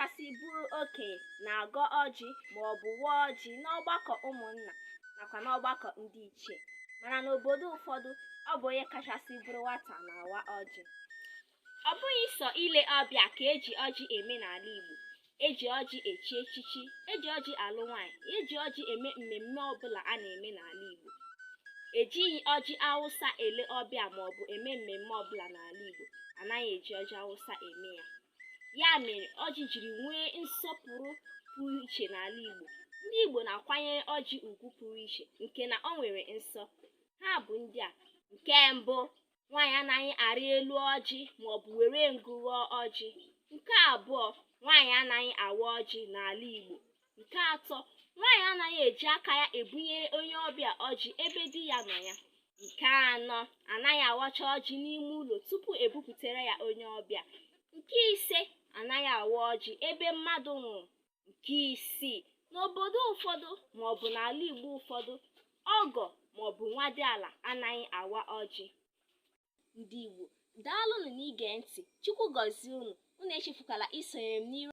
kachasị bụrụ okenye na-agọ ọjị maọbụ waa ọjị n'ọgbakọ ụmụnna nakwa n'ọgbakọ ndị ichie, mana n'obodo ụfọdụ ọ bụ onye kachasị bụrụ nwata na-awa ọjị. Ọ bụghị sọ ile ọbịa ka eji ọjị eme n'ala Igbo. Eji ọjị echi echichi, eji ọjị alụ nwaanyị, eji ọjị eme mmemme ọbụla a na-eme n'ala Igbo. Ejighị ọjị Awụsa ele ọbịa maọbụ eme mmemme ọbụla n'ala Igbo. Anaghị eji ọjị Awụsa eme ya. Ya mere ọjị jiri nwee nsọpụrụ pụrụ iche n'ala Igbo. Ndị Igbo na-akwanyere ọjị ugwu pụrụ iche nke na ọ nwere nsọ. Ha bụ ndị a: nke mbụ, nwaanyị anaghị arị elu ọjị maọbụ were ngụ ghọọ ọjị. Nke abụọ, nwaanyị anaghị awa ọjị n'ala Igbo. Nke atọ, nwaanyị anaghị eji aka ya ebunyere onye ọbịa ọjị ebe di ya nọ ya. Nke anọ, anaghị awacha ọjị n'ime ụlọ tupu ebuputere ya onye ọbịa. Nke ise, anaghị awa ọjị ebe mmadụ nwụrụ. Nke isii, n'obodo ụfọdụ maọbụ n'ala Igbo ụfọdụ, ọgọ maọbụ nwadịala anaghị awa ọjị. Ndị Igbo, daalụnụ n'ige ntị. Chukwu gọzie unu. Unu echefukwala isonyere m n'iru